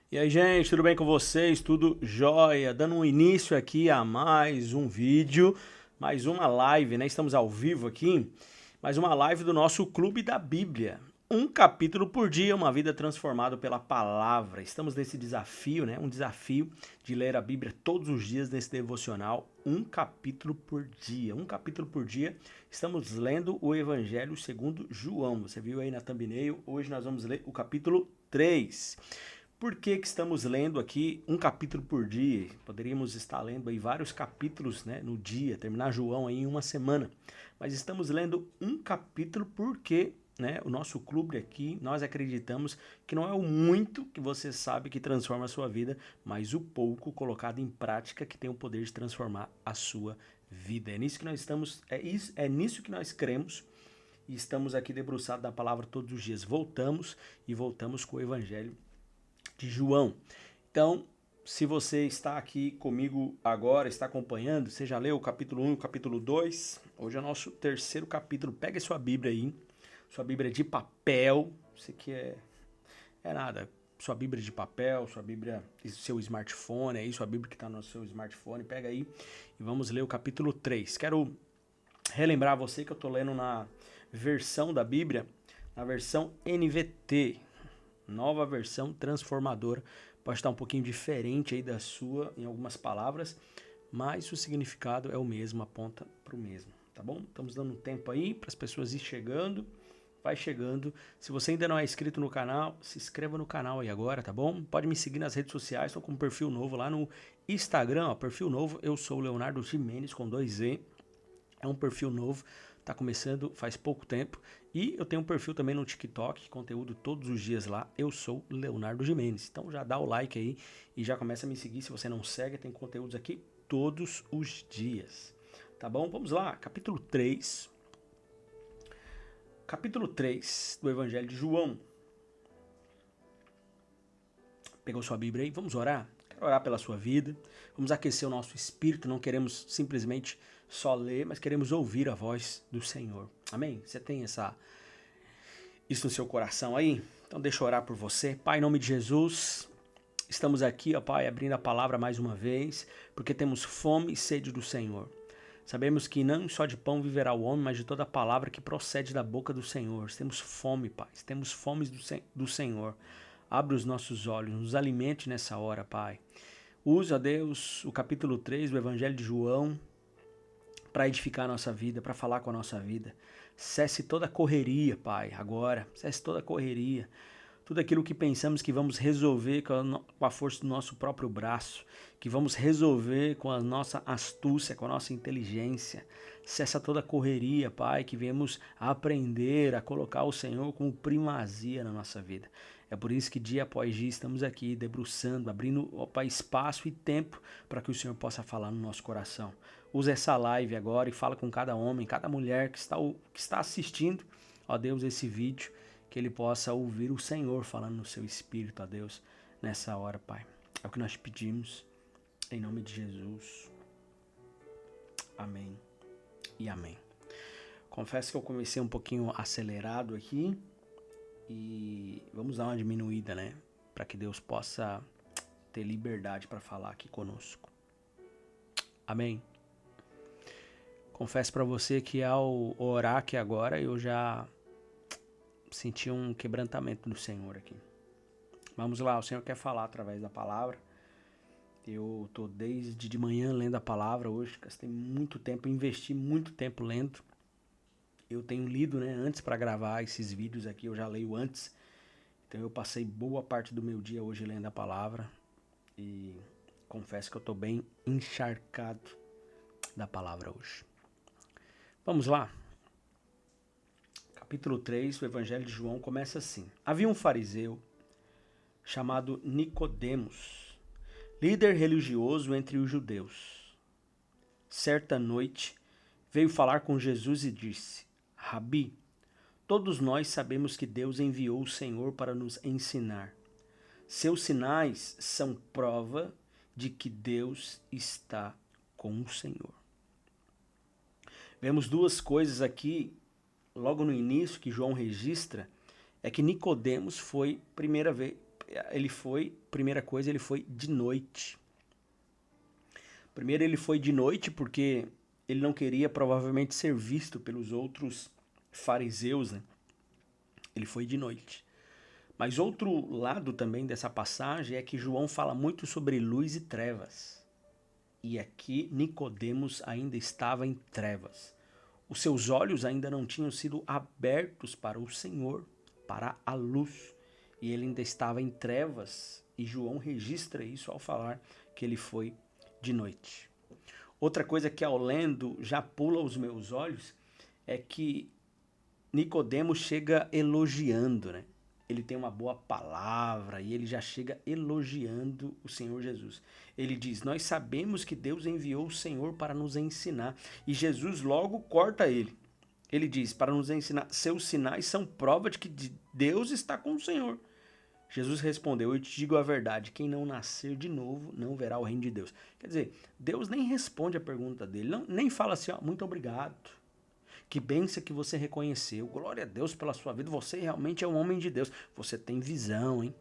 E aí, gente, tudo bem com vocês? Tudo jóia? Dando um início aqui a mais um vídeo, mais uma live, né? Estamos ao vivo aqui, mais uma live do nosso Clube da Bíblia. Um capítulo por dia, uma vida transformada pela palavra. Estamos nesse desafio, né? Um desafio de ler a Bíblia todos os dias nesse devocional, um capítulo por dia. Um capítulo por dia. Estamos lendo o Evangelho segundo João. Você viu aí na thumbnail? Hoje nós vamos ler o capítulo 3. Por que que estamos lendo aqui um capítulo por dia? Poderíamos estar lendo aí vários capítulos, né, no dia, terminar João aí em uma semana. Mas estamos lendo um capítulo porque, né, o nosso clube aqui, nós acreditamos que não é o muito que você sabe que transforma a sua vida, mas o pouco colocado em prática que tem o poder de transformar a sua vida. É nisso que nós estamos, é nisso que nós cremos e estamos aqui debruçados da palavra todos os dias. Voltamos com o evangelho de João. Então, se você está aqui comigo agora, está acompanhando, você já leu o capítulo 1 e o capítulo 2. Hoje é o nosso terceiro capítulo. Pega a sua Bíblia aí, sua Bíblia de papel. Isso aqui é nada. Sua Bíblia de papel, sua Bíblia, seu smartphone aí, sua Bíblia que está no seu smartphone. Pega aí e vamos ler o capítulo 3. Quero relembrar você que eu estou lendo na versão da Bíblia, na versão NVT, nova versão transformadora. Pode estar um pouquinho diferente aí da sua em algumas palavras, mas o significado é o mesmo, aponta para o mesmo, tá bom? Estamos dando um tempo aí para as pessoas ir chegando, vai chegando. Se você ainda não é inscrito no canal, se inscreva no canal aí agora, tá bom? Pode me seguir nas redes sociais, estou com um perfil novo lá no Instagram, ó, perfil novo, eu sou o Leonardo Gimenez com 2 E. É um perfil novo, tá começando faz pouco tempo. E eu tenho um perfil também no TikTok, conteúdo todos os dias lá. Eu sou Leonardo Gimenez. Então já dá o like aí e já começa a me seguir se você não segue. Tem conteúdos aqui todos os dias. Tá bom? Vamos lá, capítulo 3. Capítulo 3 do Evangelho de João. Pegou sua Bíblia aí? Vamos orar? Quero orar pela sua vida. Vamos aquecer o nosso espírito. Não queremos simplesmente só ler, mas queremos ouvir a voz do Senhor. Amém? Você tem isso no seu coração aí? Então deixa eu orar por você. Pai, em nome de Jesus, estamos aqui, ó Pai, abrindo a palavra mais uma vez, porque temos fome e sede do Senhor. Sabemos que não só de pão viverá o homem, mas de toda a palavra que procede da boca do Senhor. Temos fome, Pai. Temos fome do Senhor. Abre os nossos olhos, nos alimente nessa hora, Pai. Usa, Deus, o capítulo 3 do Evangelho de João para edificar a nossa vida, para falar com a nossa vida. Cesse toda a correria, Pai, agora. Cesse toda a correria. Tudo aquilo que pensamos que vamos resolver com a força do nosso próprio braço, que vamos resolver com a nossa astúcia, com a nossa inteligência. Cessa toda a correria, Pai, que viemos aprender a colocar o Senhor como primazia na nossa vida. É por isso que dia após dia estamos aqui debruçando, abrindo, ó Pai, espaço e tempo para que o Senhor possa falar no nosso coração. Usa essa live agora e fala com cada homem, cada mulher que está assistindo, ó Deus, esse vídeo, que ele possa ouvir o Senhor falando no seu espírito, ó Deus, nessa hora, Pai. É o que nós pedimos, em nome de Jesus. Amém e amém. Confesso que eu comecei um pouquinho acelerado aqui e vamos dar uma diminuída, né? Para que Deus possa ter liberdade para falar aqui conosco. Amém. Confesso para você que ao orar aqui agora eu já senti um quebrantamento do Senhor aqui. Vamos lá, o Senhor quer falar através da palavra. Eu tô desde de manhã lendo a palavra hoje, gastei muito tempo, investi muito tempo lendo. Eu tenho lido, né, antes para gravar esses vídeos aqui, eu já leio antes. Então eu passei boa parte do meu dia hoje lendo a palavra e confesso que eu tô bem encharcado da palavra hoje. Vamos lá. Capítulo 3 do Evangelho de João começa assim. Havia um fariseu chamado Nicodemos, líder religioso entre os judeus. Certa noite, veio falar com Jesus e disse: Rabi, todos nós sabemos que Deus enviou o Senhor para nos ensinar. Seus sinais são prova de que Deus está com o Senhor. Vemos duas coisas aqui, logo no início, que João registra, é que Nicodemos foi primeira coisa, ele foi de noite. Primeiro ele foi de noite porque ele não queria provavelmente ser visto pelos outros fariseus, né? Ele foi de noite. Mas outro lado também dessa passagem é que João fala muito sobre luz e trevas. E aqui Nicodemos ainda estava em trevas. Os seus olhos ainda não tinham sido abertos para o Senhor, para a luz. E ele ainda estava em trevas. E João registra isso ao falar que ele foi de noite. Outra coisa que ao lendo já pula aos meus olhos é que Nicodemos chega elogiando, né? Ele tem uma boa palavra e ele já chega elogiando o Senhor Jesus. Ele diz: nós sabemos que Deus enviou o Senhor para nos ensinar. E Jesus logo corta ele. Ele diz: para nos ensinar, seus sinais são prova de que Deus está com o Senhor. Jesus respondeu: eu te digo a verdade, quem não nascer de novo não verá o reino de Deus. Quer dizer, Deus nem responde a pergunta dele, nem fala assim: ó, muito obrigado. Que bênção que você reconheceu. Glória a Deus pela sua vida. Você realmente é um homem de Deus. Você tem visão, hein?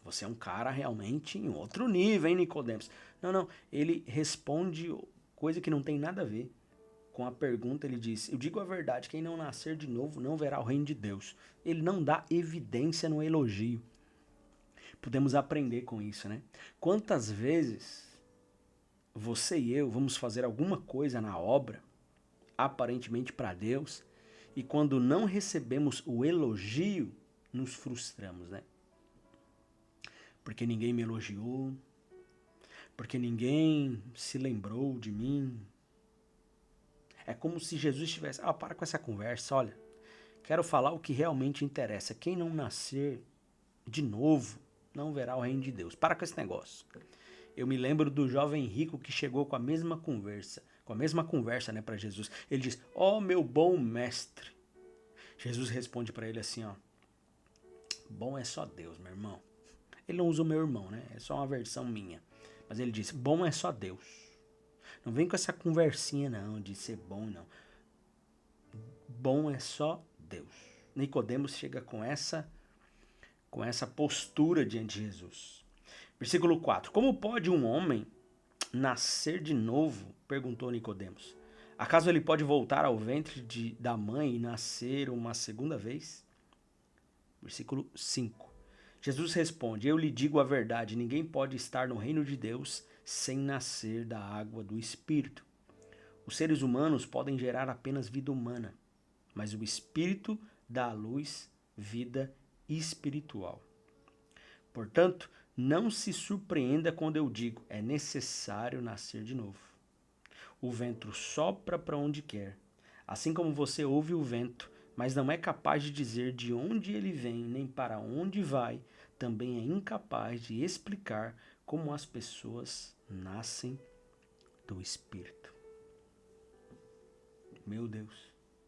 Você é um cara realmente em outro nível, hein, Nicodemos? Não. Ele responde coisa que não tem nada a ver com a pergunta. Ele diz: eu digo a verdade, quem não nascer de novo não verá o reino de Deus. Ele não dá evidência no elogio. Podemos aprender com isso, né? Quantas vezes você e eu vamos fazer alguma coisa na obra aparentemente para Deus, e quando não recebemos o elogio, nos frustramos, né? Porque ninguém me elogiou, porque ninguém se lembrou de mim. É como se Jesus estivesse: para com essa conversa, olha, quero falar o que realmente interessa. Quem não nascer de novo não verá o reino de Deus. Para com esse negócio. Eu me lembro do jovem rico que chegou com a mesma conversa, né, para Jesus. Ele diz: ó, meu bom mestre. Jesus responde para ele assim, ó: bom é só Deus, meu irmão. Ele não usa o meu irmão, né? É só uma versão minha. Mas ele diz: bom é só Deus. Não vem com essa conversinha não, de ser bom, não. Bom é só Deus. Nicodemos chega com essa postura diante de Jesus. Versículo 4. Como pode um homem nascer de novo? Perguntou Nicodemos. Acaso ele pode voltar ao ventre da mãe e nascer uma segunda vez? Versículo 5. Jesus responde: eu lhe digo a verdade, ninguém pode estar no reino de Deus sem nascer da água do Espírito. Os seres humanos podem gerar apenas vida humana, mas o Espírito dá à luz vida espiritual. Portanto, não se surpreenda quando eu digo: é necessário nascer de novo. O vento sopra para onde quer, assim como você ouve o vento, mas não é capaz de dizer de onde ele vem nem para onde vai, também é incapaz de explicar como as pessoas nascem do Espírito. Meu Deus,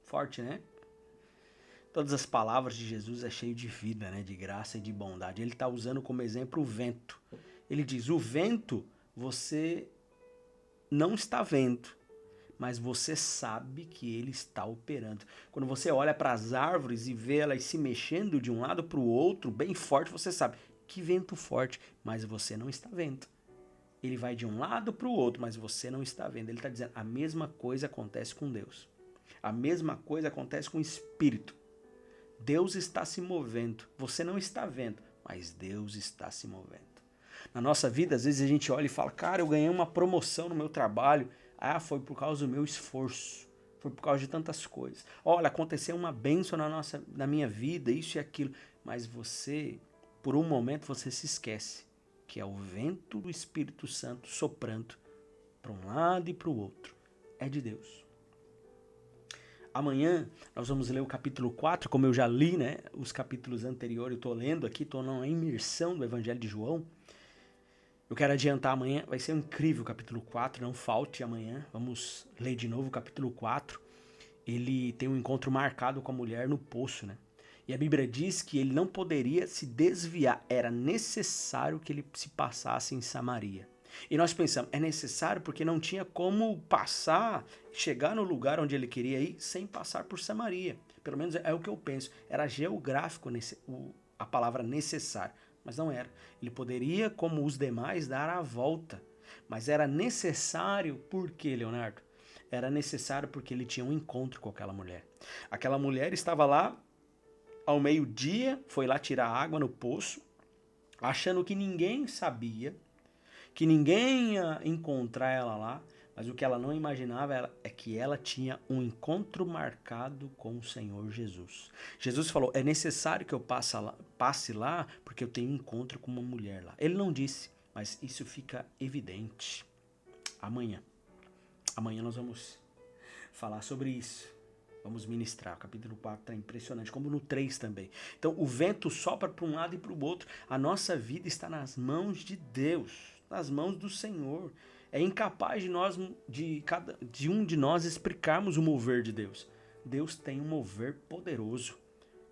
forte, né? Todas as palavras de Jesus é cheio de vida, né? De graça e de bondade. Ele está usando como exemplo o vento. Ele diz: o vento você não está vendo, mas você sabe que ele está operando. Quando você olha para as árvores e vê elas se mexendo de um lado para o outro, bem forte, você sabe que vento forte, mas você não está vendo. Ele vai de um lado para o outro, mas você não está vendo. Ele está dizendo: a mesma coisa acontece com Deus. A mesma coisa acontece com o Espírito. Deus está se movendo. Você não está vendo, mas Deus está se movendo. Na nossa vida, às vezes a gente olha e fala: cara, eu ganhei uma promoção no meu trabalho. Foi por causa do meu esforço. Foi por causa de tantas coisas. Olha, aconteceu uma bênção na minha vida, isso e aquilo. Mas você, por um momento, você se esquece que é o vento do Espírito Santo soprando para um lado e para o outro. É de Deus. Amanhã nós vamos ler o capítulo 4, como eu já li, né? Os capítulos anteriores, eu estou lendo aqui, estou numa imersão do Evangelho de João. Eu quero adiantar amanhã, vai ser incrível o capítulo 4, não falte amanhã. Vamos ler de novo o capítulo 4. Ele tem um encontro marcado com a mulher no poço, né? E a Bíblia diz que ele não poderia se desviar, era necessário que ele se passasse em Samaria. E nós pensamos, é necessário porque não tinha como passar, chegar no lugar onde ele queria ir sem passar por Samaria. Pelo menos é o que eu penso. Era geográfico a palavra necessário, mas não era. Ele poderia, como os demais, dar a volta, mas era necessário por quê, Leonardo? Era necessário porque ele tinha um encontro com aquela mulher. Aquela mulher estava lá ao meio-dia, foi lá tirar água no poço, achando que ninguém sabia, que ninguém ia encontrar ela lá, mas o que ela não imaginava é que ela tinha um encontro marcado com o Senhor Jesus. Jesus falou, é necessário que eu passe lá, porque eu tenho um encontro com uma mulher lá. Ele não disse, mas isso fica evidente amanhã. Amanhã nós vamos falar sobre isso. Vamos ministrar. O capítulo 4 é impressionante, como no 3 também. Então, o vento sopra para um lado e para o outro. A nossa vida está nas mãos de Deus, nas mãos do Senhor. É incapaz de um de nós explicarmos o mover de Deus. Deus tem um mover poderoso,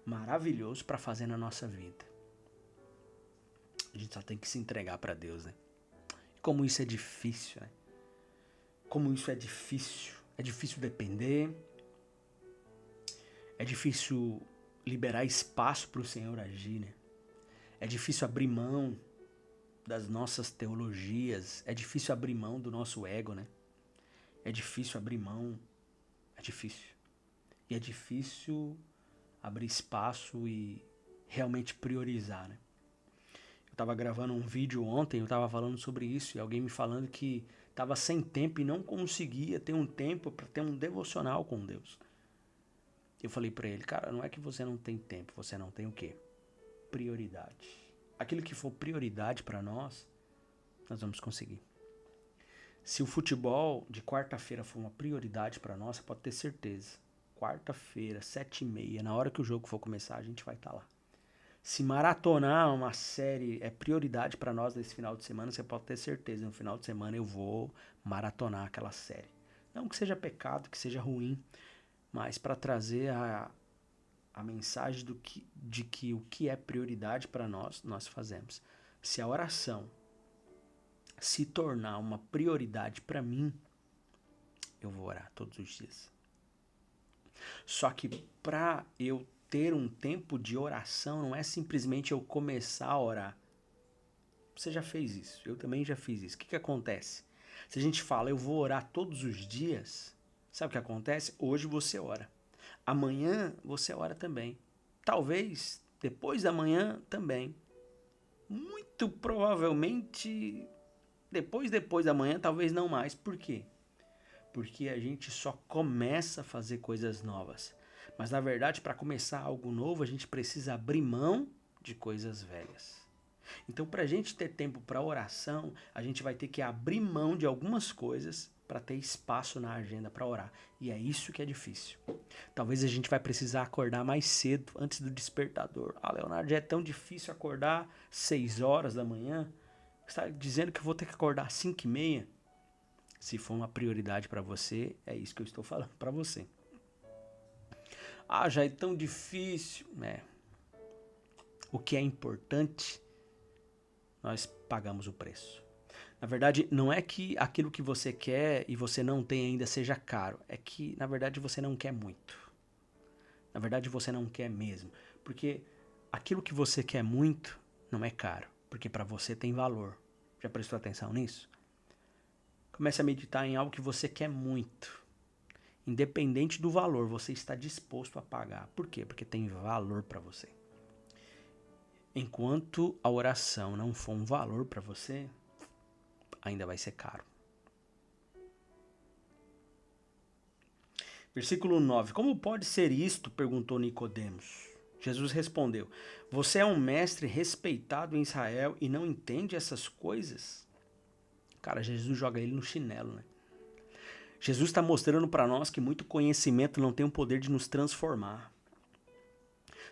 maravilhoso para fazer na nossa vida. A gente só tem que se entregar para Deus, né? Como isso é difícil, né? Como isso é difícil. É difícil depender. É difícil liberar espaço para o Senhor agir, né? É difícil abrir mão das nossas teologias. É difícil abrir mão do nosso ego, né? É difícil abrir mão. É difícil. E é difícil abrir espaço e realmente priorizar, né? Eu estava gravando um vídeo ontem, eu estava falando sobre isso, e alguém me falando que estava sem tempo e não conseguia ter um tempo para ter um devocional com Deus. Eu falei pra ele, cara, não é que você não tem tempo, você não tem o quê? Prioridade. Aquilo que for prioridade pra nós vamos conseguir. Se o futebol de quarta-feira for uma prioridade pra nós, você pode ter certeza. Quarta-feira, 7h30, na hora que o jogo for começar, a gente vai estar lá. Se maratonar uma série é prioridade pra nós nesse final de semana, você pode ter certeza, no final de semana eu vou maratonar aquela série. Não que seja pecado, que seja ruim, mas para trazer a mensagem de que o que é prioridade para nós, nós fazemos. Se a oração se tornar uma prioridade para mim, eu vou orar todos os dias. Só que para eu ter um tempo de oração, não é simplesmente eu começar a orar. Você já fez isso, eu também já fiz isso. O que acontece? Se a gente fala, eu vou orar todos os dias, sabe o que acontece? Hoje você ora. Amanhã você ora também. Talvez depois da manhã também. Muito provavelmente depois da manhã, talvez não mais. Por quê? Porque a gente só começa a fazer coisas novas. Mas na verdade, para começar algo novo, a gente precisa abrir mão de coisas velhas. Então, para a gente ter tempo para oração, a gente vai ter que abrir mão de algumas coisas para ter espaço na agenda para orar. E é isso que é difícil. Talvez a gente vai precisar acordar mais cedo, antes do despertador. Ah, Leonardo, já é tão difícil acordar 6 horas da manhã. Você está dizendo que eu vou ter que acordar às 5h30? Se for uma prioridade para você, é isso que eu estou falando para você. Ah, já é tão difícil. O que é importante, nós pagamos o preço. Na verdade, não é que aquilo que você quer e você não tem ainda seja caro. É que, na verdade, você não quer muito. Na verdade, você não quer mesmo. Porque aquilo que você quer muito não é caro. Porque para você tem valor. Já prestou atenção nisso? Comece a meditar em algo que você quer muito. Independente do valor, você está disposto a pagar. Por quê? Porque tem valor para você. Enquanto a oração não for um valor para você, ainda vai ser caro. Versículo 9. Como pode ser isto? Perguntou Nicodemos. Jesus respondeu: você é um mestre respeitado em Israel e não entende essas coisas? Cara, Jesus joga ele no chinelo, né? Jesus está mostrando para nós que muito conhecimento não tem o poder de nos transformar.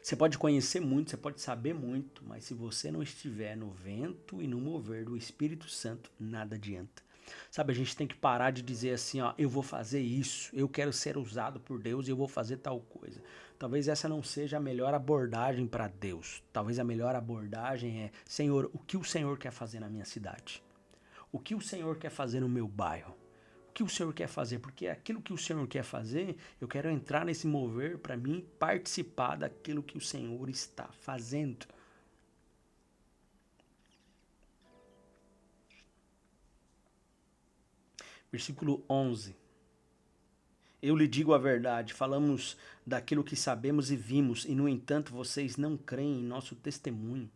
Você pode conhecer muito, você pode saber muito, mas se você não estiver no vento e no mover do Espírito Santo, nada adianta. Sabe, a gente tem que parar de dizer assim, ó, eu vou fazer isso, eu quero ser usado por Deus e eu vou fazer tal coisa. Talvez essa não seja a melhor abordagem para Deus. Talvez a melhor abordagem é, Senhor, o que o Senhor quer fazer na minha cidade? O que o Senhor quer fazer no meu bairro? O que o Senhor quer fazer? Porque aquilo que o Senhor quer fazer, eu quero entrar nesse mover para mim participar daquilo que o Senhor está fazendo. Versículo 11. Eu lhe digo a verdade, falamos daquilo que sabemos e vimos, e no entanto vocês não creem em nosso testemunho.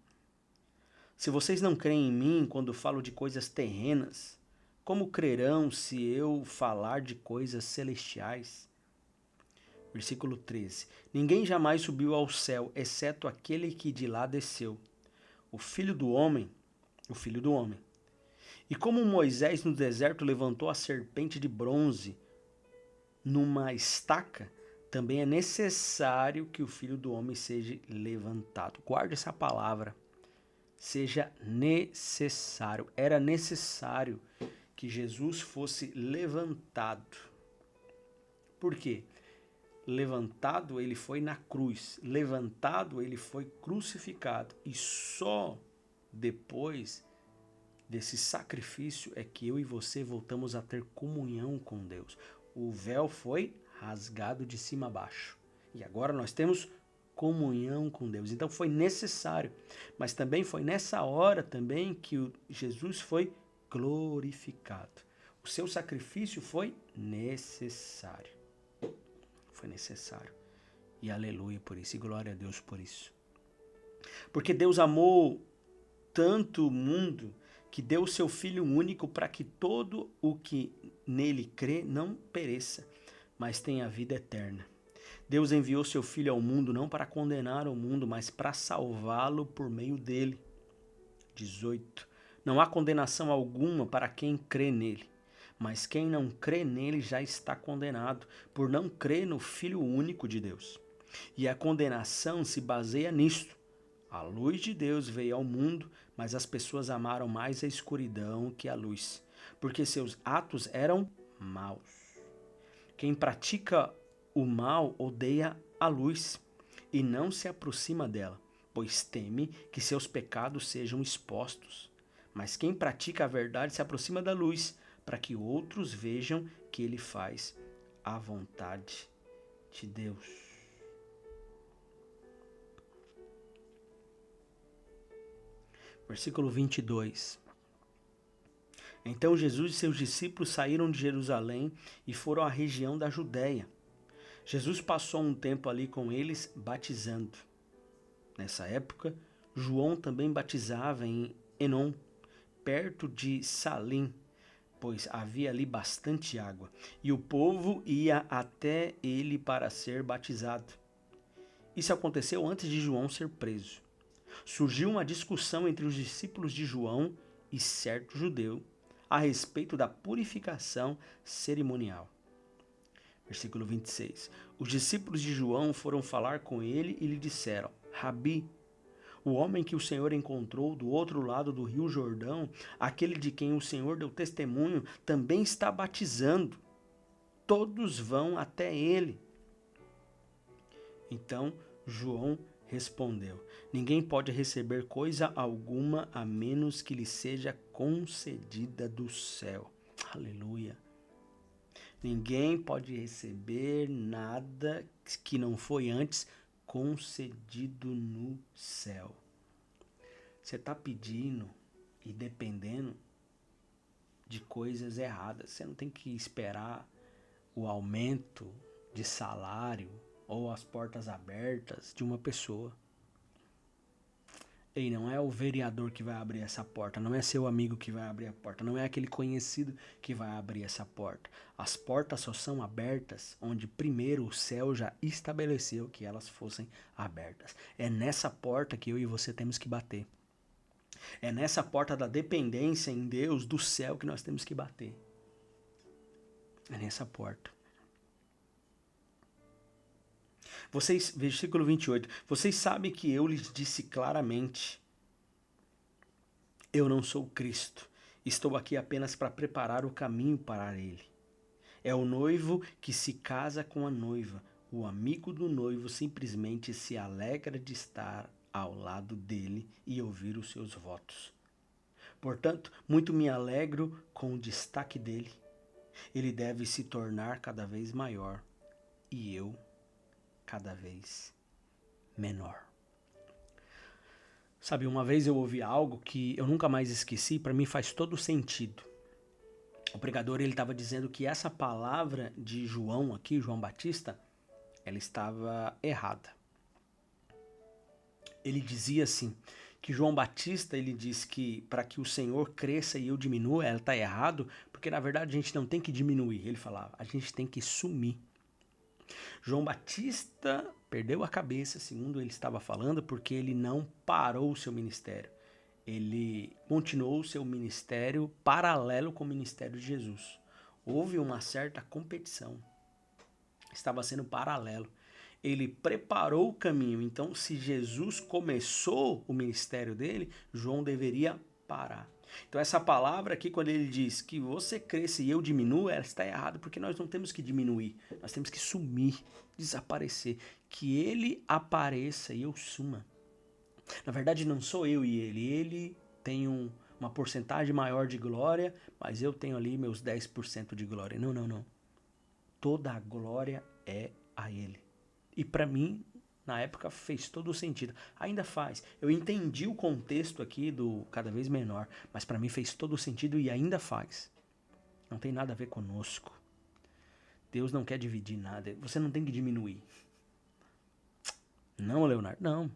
Se vocês não creem em mim quando falo de coisas terrenas, como crerão se eu falar de coisas celestiais? Versículo 13. Ninguém jamais subiu ao céu, exceto aquele que de lá desceu, o Filho do Homem, o Filho do Homem. E como Moisés no deserto levantou a serpente de bronze numa estaca, também é necessário que o Filho do Homem seja levantado. Guarde essa palavra. Seja necessário. Era necessário que Jesus fosse levantado. Por quê? Levantado ele foi na cruz. Levantado ele foi crucificado. E só depois desse sacrifício é que eu e você voltamos a ter comunhão com Deus. O véu foi rasgado de cima a baixo. E agora nós temos comunhão com Deus. Então foi necessário. Mas também foi nessa hora também que Jesus foi glorificado. O seu sacrifício foi necessário. Foi necessário. E aleluia por isso. E glória a Deus por isso. Porque Deus amou tanto o mundo que deu o seu Filho único para que todo o que nele crê não pereça, mas tenha vida eterna. Deus enviou seu Filho ao mundo não para condenar o mundo, mas para salvá-lo por meio dele. 18. Não há condenação alguma para quem crê nele, mas quem não crê nele já está condenado, por não crer no Filho único de Deus. E a condenação se baseia nisto. A luz de Deus veio ao mundo, mas as pessoas amaram mais a escuridão que a luz, porque seus atos eram maus. Quem pratica o mal odeia a luz e não se aproxima dela, pois teme que seus pecados sejam expostos. Mas quem pratica a verdade se aproxima da luz, para que outros vejam que ele faz a vontade de Deus. Versículo 22. Então Jesus e seus discípulos saíram de Jerusalém e foram à região da Judéia. Jesus passou um tempo ali com eles, batizando. Nessa época, João também batizava em Enom, perto de Salim, pois havia ali bastante água, e o povo ia até ele para ser batizado. Isso aconteceu antes de João ser preso. Surgiu uma discussão entre os discípulos de João e certo judeu a respeito da purificação cerimonial. Versículo 26. Os discípulos de João foram falar com ele e lhe disseram: Rabi, o homem que o Senhor encontrou do outro lado do rio Jordão, aquele de quem o Senhor deu testemunho, também está batizando. Todos vão até ele. Então João respondeu: Ninguém pode receber coisa alguma a menos que lhe seja concedida do céu. Aleluia. Ninguém pode receber nada que não foi antes concedido no céu. Você está pedindo e dependendo de coisas erradas. Você não tem que esperar o aumento de salário ou as portas abertas de uma pessoa. E não é o vereador que vai abrir essa porta, não é seu amigo que vai abrir a porta, não é aquele conhecido que vai abrir essa porta. As portas só são abertas onde primeiro o céu já estabeleceu que elas fossem abertas. É nessa porta que eu e você temos que bater. É nessa porta da dependência em Deus, do céu, que nós temos que bater. É nessa porta. Versículo 28. Vocês sabem que eu lhes disse claramente: eu não sou Cristo. Estou aqui apenas para preparar o caminho para ele. É o noivo que se casa com a noiva. O amigo do noivo simplesmente se alegra de estar ao lado dele e ouvir os seus votos. Portanto, muito me alegro com o destaque dele. Ele deve se tornar cada vez maior e eu cada vez menor. Sabe, uma vez eu ouvi algo que eu nunca mais esqueci, para mim faz todo sentido. O pregador ele estava dizendo que essa palavra de João aqui, João Batista, ela estava errada. Ele dizia assim, que João Batista ele diz que para que o Senhor cresça e eu diminua, ela está errado, porque na verdade a gente não tem que diminuir. Ele falava, a gente tem que sumir. João Batista perdeu a cabeça, segundo ele estava falando, porque ele não parou o seu ministério. Ele continuou o seu ministério paralelo com o ministério de Jesus. Houve uma certa competição. Estava sendo paralelo. Ele preparou o caminho. Então, se Jesus começou o ministério dele, João deveria parar. Então, essa palavra aqui, quando ele diz que você cresça e eu diminua, ela está errada, porque nós não temos que diminuir. Nós temos que sumir, desaparecer. Que ele apareça e eu suma. Na verdade, não sou eu e ele. Ele tem uma porcentagem maior de glória, mas eu tenho ali meus 10% de glória. Não, não, não. Toda a glória é a ele. E para mim, na época, fez todo o sentido. Ainda faz. Eu entendi o contexto aqui do cada vez menor, mas para mim fez todo o sentido e ainda faz. Não tem nada a ver conosco. Deus não quer dividir nada. Você não tem que diminuir. Não, Leonardo, não.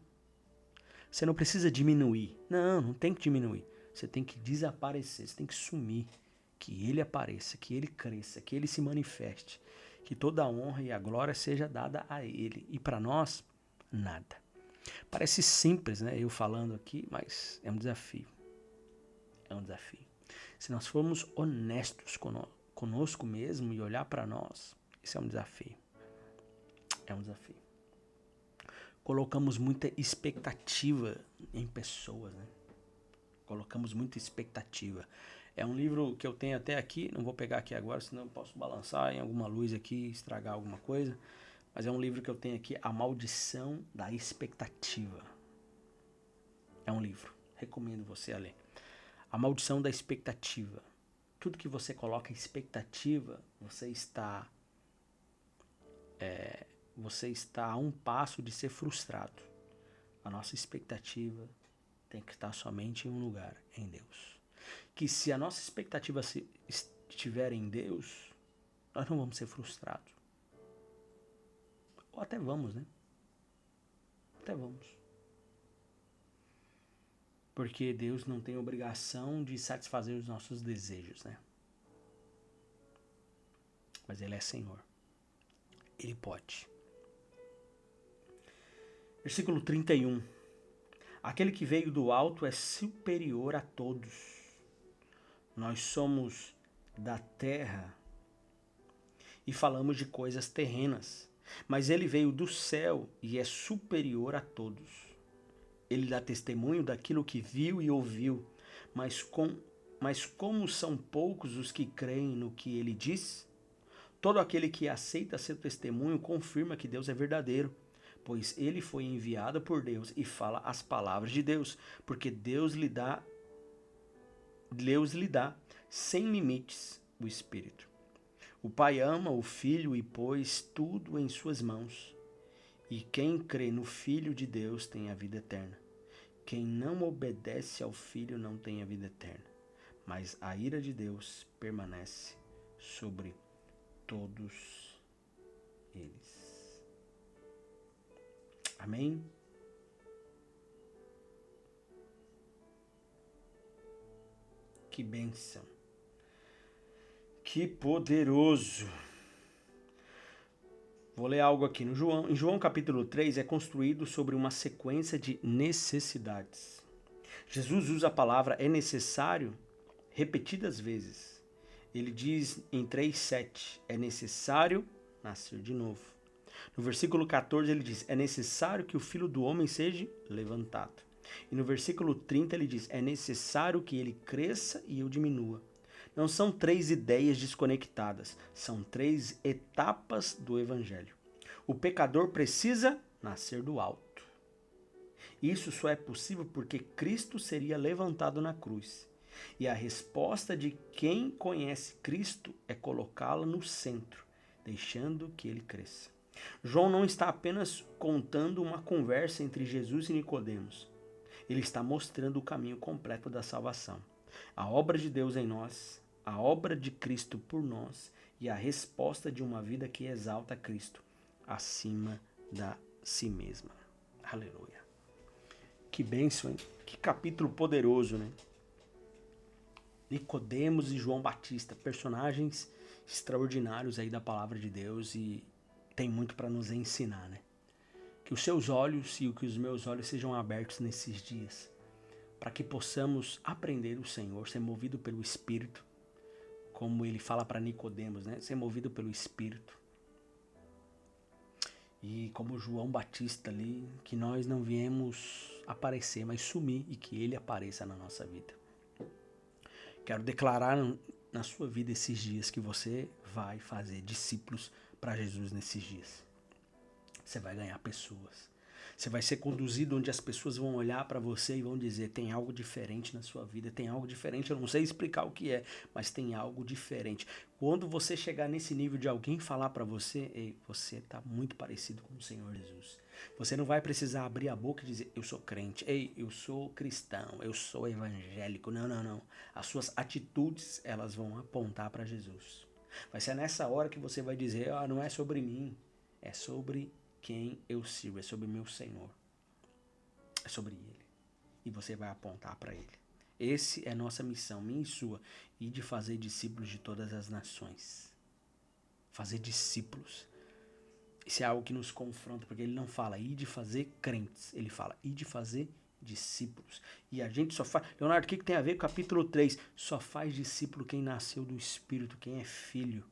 Você não precisa diminuir. Não, não tem que diminuir. Você tem que desaparecer, você tem que sumir. Que ele apareça, que ele cresça, que ele se manifeste. Que toda a honra e a glória seja dada a ele. E para nós, nada. Parece simples, né? Eu falando aqui, mas é um desafio. É um desafio. Se nós formos honestos conosco mesmo e olhar para nós, isso é um desafio. É um desafio. Colocamos muita expectativa em pessoas, né? Colocamos muita expectativa. É um livro que eu tenho até aqui, não vou pegar aqui agora, senão eu posso balançar em alguma luz aqui, estragar alguma coisa. Mas é um livro que eu tenho aqui, A Maldição da Expectativa. É um livro, recomendo você a ler. A Maldição da Expectativa. Tudo que você coloca expectativa, você está a um passo de ser frustrado. A nossa expectativa tem que estar somente em um lugar, em Deus. Que se a nossa expectativa estiver em Deus, nós não vamos ser frustrados. Ou até vamos, né? Até vamos. Porque Deus não tem obrigação de satisfazer os nossos desejos, né? Mas Ele é Senhor. Ele pode. Versículo 31. Aquele que veio do alto é superior a todos. Nós somos da terra e falamos de coisas terrenas, mas ele veio do céu e é superior a todos. Ele dá testemunho daquilo que viu e ouviu, mas como são poucos os que creem no que ele diz, todo aquele que aceita seu testemunho confirma que Deus é verdadeiro, pois ele foi enviado por Deus e fala as palavras de Deus, porque Deus lhe dá sem limites o Espírito. O Pai ama o Filho e pôs tudo em suas mãos. E quem crê no Filho de Deus tem a vida eterna. Quem não obedece ao Filho não tem a vida eterna. Mas a ira de Deus permanece sobre todos eles. Amém? Que bênção. Que poderoso. Vou ler algo aqui. Em João capítulo 3 é construído sobre uma sequência de necessidades. Jesus usa a palavra é necessário repetidas vezes. Ele diz em 3:7, é necessário nascer de novo. No versículo 14 ele diz, é necessário que o Filho do Homem seja levantado. E no versículo 30 ele diz, é necessário que ele cresça e eu diminua. Não são 3 ideias desconectadas, são 3 etapas do Evangelho. O pecador precisa nascer do alto. Isso só é possível porque Cristo seria levantado na cruz. E a resposta de quem conhece Cristo é colocá-lo no centro, deixando que ele cresça. João não está apenas contando uma conversa entre Jesus e Nicodemos. Ele está mostrando o caminho completo da salvação. A obra de Deus em nós a obra de Cristo por nós e a resposta de uma vida que exalta Cristo acima da si mesma. Aleluia. Que bênção, hein? Que capítulo poderoso, né? Nicodemos e João Batista, personagens extraordinários aí da palavra de Deus e tem muito para nos ensinar, né? Que os seus olhos e que os meus olhos sejam abertos nesses dias, para que possamos aprender o Senhor, ser movido pelo Espírito, como ele fala para Nicodemos, né? Ser movido pelo Espírito. E como João Batista ali, que nós não viemos aparecer, mas sumir e que ele apareça na nossa vida. Quero declarar na sua vida esses dias que você vai fazer discípulos para Jesus nesses dias. Você vai ganhar pessoas. Você vai ser conduzido onde as pessoas vão olhar para você e vão dizer, tem algo diferente na sua vida, tem algo diferente, eu não sei explicar o que é, mas tem algo diferente. Quando você chegar nesse nível de alguém falar para você, ei, você está muito parecido com o Senhor Jesus. Você não vai precisar abrir a boca e dizer, eu sou crente, ei, eu sou cristão, eu sou evangélico. Não, não, não. As suas atitudes, elas vão apontar para Jesus. Vai ser nessa hora que você vai dizer, não é sobre mim, é sobre quem eu sirvo, é sobre meu Senhor, é sobre Ele, e você vai apontar para Ele. Esse é nossa missão, minha e sua, e de fazer discípulos de todas as nações. Fazer discípulos. Isso é algo que nos confronta, porque ele não fala ir de fazer crentes, ele fala ir de fazer discípulos. E a gente só faz... Leonardo, o que tem a ver com o capítulo 3? Só faz discípulo quem nasceu do Espírito, quem é filho.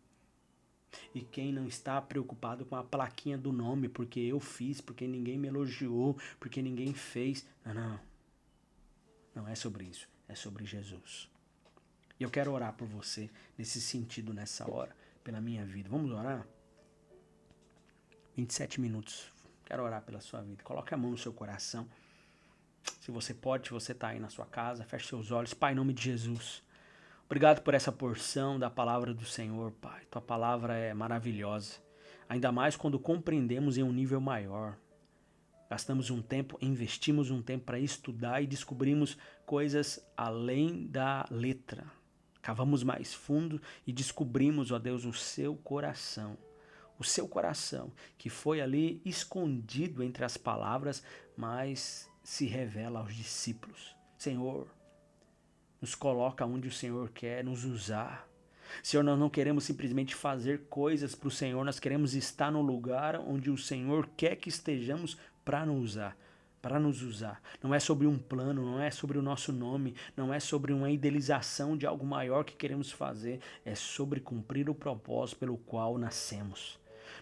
E quem não está preocupado com a plaquinha do nome, porque eu fiz, porque ninguém me elogiou, porque ninguém fez. Não, não. Não é sobre isso. É sobre Jesus. E eu quero orar por você nesse sentido, nessa hora, pela minha vida. Vamos orar? 27 minutos. Quero orar pela sua vida. Coloque a mão no seu coração. Se você pode, se você está aí na sua casa, feche seus olhos. Pai, em nome de Jesus. Obrigado por essa porção da palavra do Senhor, Pai. Tua palavra é maravilhosa. Ainda mais quando compreendemos em um nível maior. Gastamos um tempo, investimos um tempo para estudar e descobrimos coisas além da letra. Cavamos mais fundo e descobrimos, ó Deus, o seu coração. O seu coração, que foi ali escondido entre as palavras, mas se revela aos discípulos. Senhor, nos coloca onde o Senhor quer nos usar. Senhor, nós não queremos simplesmente fazer coisas para o Senhor, nós queremos estar no lugar onde o Senhor quer que estejamos para nos usar. Não é sobre um plano, não é sobre o nosso nome, não é sobre uma idealização de algo maior que queremos fazer, é sobre cumprir o propósito pelo qual nascemos.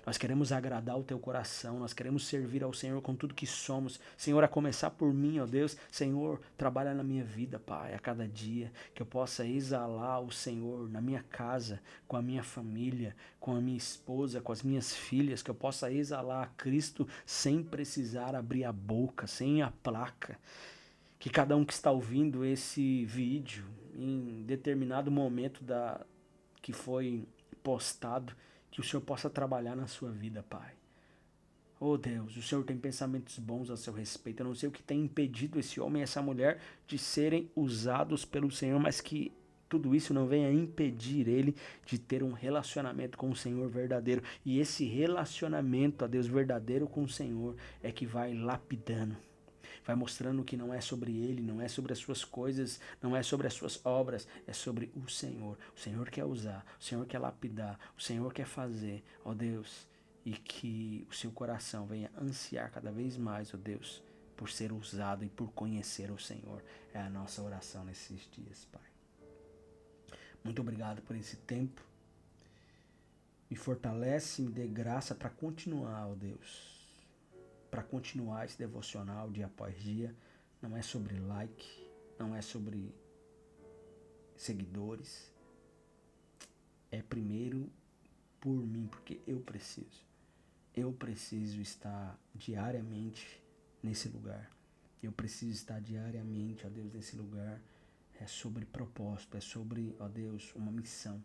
Nós queremos agradar o teu coração, nós queremos servir ao Senhor com tudo que somos. Senhor, a começar por mim, ó Deus. Senhor, trabalha na minha vida, Pai, a cada dia, que eu possa exalar o Senhor na minha casa, com a minha família, com a minha esposa, com as minhas filhas, que eu possa exalar a Cristo sem precisar abrir a boca, sem a placa. Que cada um que está ouvindo esse vídeo, em determinado momento que foi postado, que o Senhor possa trabalhar na sua vida, Pai. Oh Deus, o Senhor tem pensamentos bons a seu respeito. Eu não sei o que tem impedido esse homem e essa mulher de serem usados pelo Senhor, mas que tudo isso não venha impedir ele de ter um relacionamento com o Senhor verdadeiro. E esse relacionamento, a Deus, verdadeiro com o Senhor é que vai lapidando. Vai mostrando que não é sobre ele, não é sobre as suas coisas, não é sobre as suas obras, é sobre o Senhor. O Senhor quer usar, o Senhor quer lapidar, o Senhor quer fazer, ó Deus, e que o seu coração venha ansiar cada vez mais, ó Deus, por ser usado e por conhecer o Senhor. É a nossa oração nesses dias, Pai. Muito obrigado por esse tempo. Me fortalece, me dê graça para continuar, ó Deus. Para continuar esse devocional dia após dia. Não é sobre like, não é sobre seguidores. É primeiro por mim, porque eu preciso. Eu preciso estar diariamente nesse lugar. Eu preciso estar diariamente, ó Deus, nesse lugar. É sobre propósito, é sobre, ó Deus, uma missão.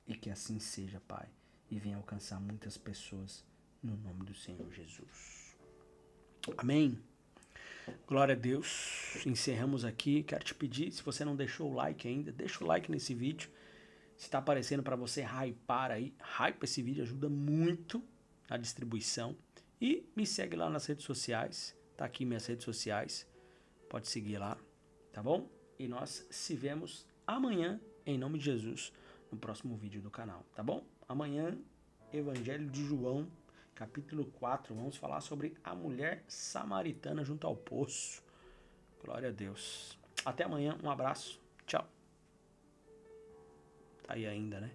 E que assim seja, Pai. E venha alcançar muitas pessoas no nome do Senhor Jesus. Amém? Glória a Deus. Encerramos aqui. Quero te pedir, se você não deixou o like ainda, deixa o like nesse vídeo. Se tá aparecendo para você hypar aí, hype esse vídeo, ajuda muito na distribuição. E me segue lá nas redes sociais, tá aqui minhas redes sociais, pode seguir lá, tá bom? E nós se vemos amanhã, em nome de Jesus, no próximo vídeo do canal, tá bom? Amanhã, Evangelho de João, capítulo 4, vamos falar sobre a mulher samaritana junto ao poço. Glória a Deus. Até amanhã, um abraço, tchau. Tá aí ainda, né?